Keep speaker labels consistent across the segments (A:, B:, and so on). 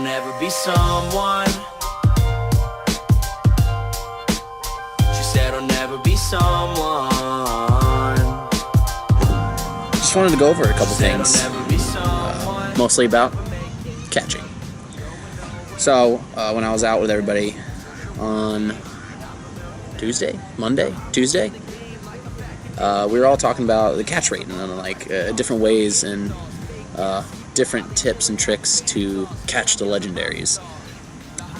A: never be someone. She said I'll never be someone.
B: Just wanted to go over a couple things, mostly about catching. So when I was out with everybody on Tuesday, we were all talking about the catch rate and like different ways and different tips and tricks to catch the legendaries.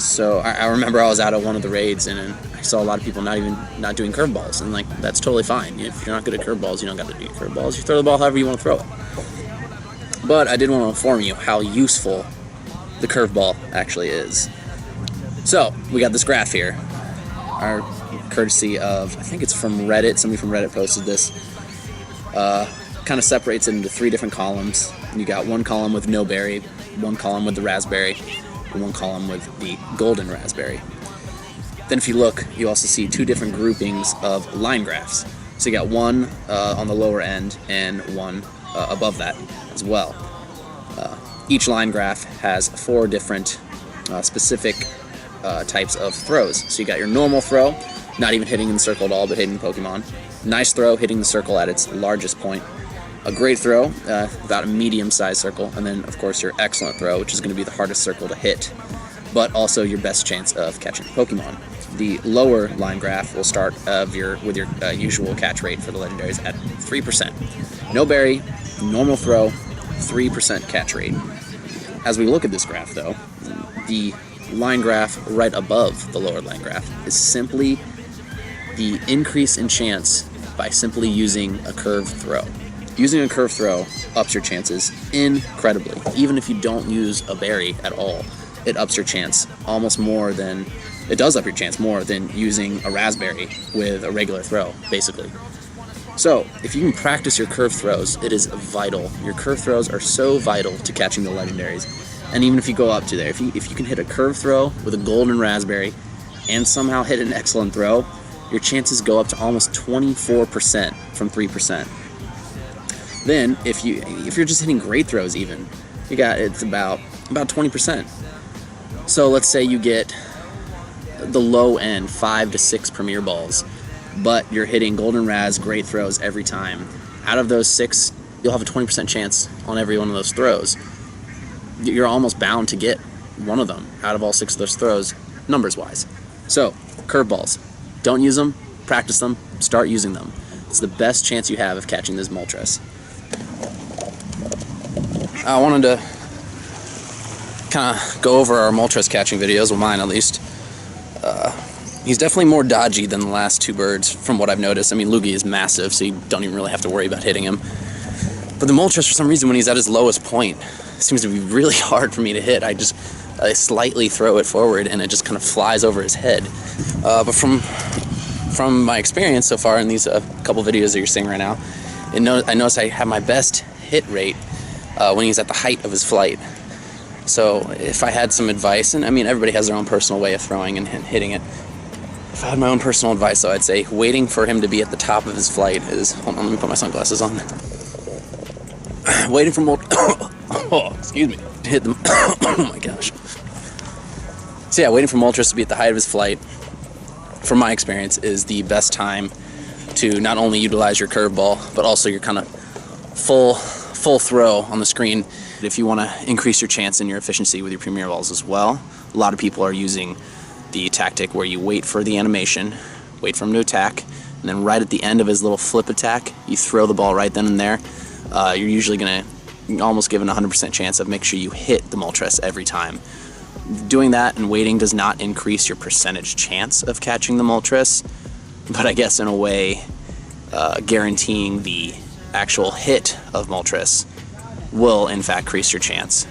B: So I remember I was out at one of the raids and I saw a lot of people not doing curveballs, and like that's totally fine. If you're not good at curveballs, you don't got to do curveballs. You throw the ball however you want to throw it. But I did want to inform you how useful the curveball actually is. So we got this graph here, our courtesy of, I think it's from Reddit. Somebody from Reddit posted this. Kind of separates it into 3 different columns. You got one column with no berry, one column with the raspberry, and one column with the golden raspberry. Then if you look, you also see 2 different groupings of line graphs. So you got one on the lower end and one above that as well. Each line graph has 4 different specific types of throws. So you got your normal throw, not even hitting in the circle at all, but hitting the Pokemon. Nice throw, hitting the circle at its largest point. A great throw, about a medium-sized circle, and then of course your excellent throw, which is going to be the hardest circle to hit, but also your best chance of catching Pokemon. The lower line graph will start with your usual catch rate for the legendaries at 3%. No berry, normal throw, 3% catch rate. As we look at this graph, though, the line graph right above the lower line graph is simply the increase in chance by simply using a curved throw. Using a curved throw ups your chances incredibly. Even if you don't use a berry at all, it ups your chance almost more than, it does up your chance more than using a raspberry with a regular throw, basically. So, if you can practice your curved throws, it is vital. Your curved throws are so vital to catching the legendaries. And even if you go up to there, if you can hit a curved throw with a golden raspberry and somehow hit an excellent throw, your chances go up to almost 24% from 3%. Then, if you're just hitting great throws, even it's about 20%. So let's say you get the low end 5 to 6 premier balls, but you're hitting golden raz great throws every time. Out of those 6, you'll have a 20% chance on every one of those throws. You're almost bound to get one of them out of all 6 of those throws, numbers wise. So curveballs, don't use them, practice them, start using them. It's the best chance you have of catching this Moltres. I wanted to kind of go over our Moltres catching videos, well mine at least. He's definitely more dodgy than the last 2 birds from what I've noticed. I mean, Lugia is massive, so you don't even really have to worry about hitting him. But the Moltres, for some reason, when he's at his lowest point, it seems to be really hard for me to hit. I slightly throw it forward and it just kind of flies over his head. But from my experience so far in these couple videos that you're seeing right now, I notice I have my best hit rate when he's at the height of his flight. So if I had some advice, and I mean everybody has their own personal way of throwing and hitting it. If I had my own personal advice, though, I'd say waiting for him to be at the top of his flight is... Hold on, let me put my sunglasses on. Waiting for excuse me. To hit them. Oh my gosh. So yeah, waiting for Moltres to be at the height of his flight, from my experience, is the best time to not only utilize your curveball, but also your kind of full throw on the screen. If you want to increase your chance and your efficiency with your premier balls as well, a lot of people are using the tactic where you wait for the animation, wait for him to attack, and then right at the end of his little flip attack, you throw the ball right then and there. You're usually going to almost given a 100% chance of make sure you hit the Moltres every time. Doing that and waiting does not increase your percentage chance of catching the Moltres, but I guess in a way guaranteeing the actual hit of Moltres will in fact increase your chance.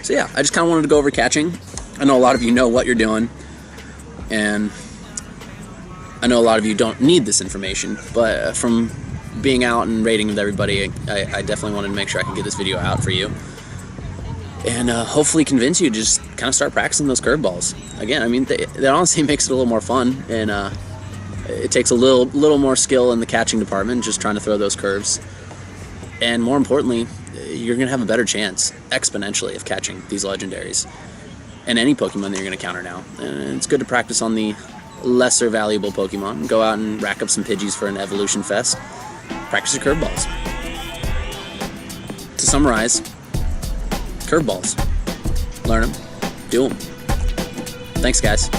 B: So yeah, I just kind of wanted to go over catching. I know a lot of you know what you're doing, and I know a lot of you don't need this information, but from being out and raiding with everybody, I definitely wanted to make sure I could get this video out for you. And hopefully convince you to just kind of start practicing those curveballs. Again, I mean, that honestly makes it a little more fun, and it takes a little more skill in the catching department, just trying to throw those curves. And more importantly, you're going to have a better chance exponentially of catching these legendaries and any Pokemon that you're going to counter now. And it's good to practice on the lesser valuable Pokemon. Go out and rack up some Pidgeys for an Evolution Fest. Practice your curveballs. To summarize, curveballs. Learn them. Do them. Thanks, guys.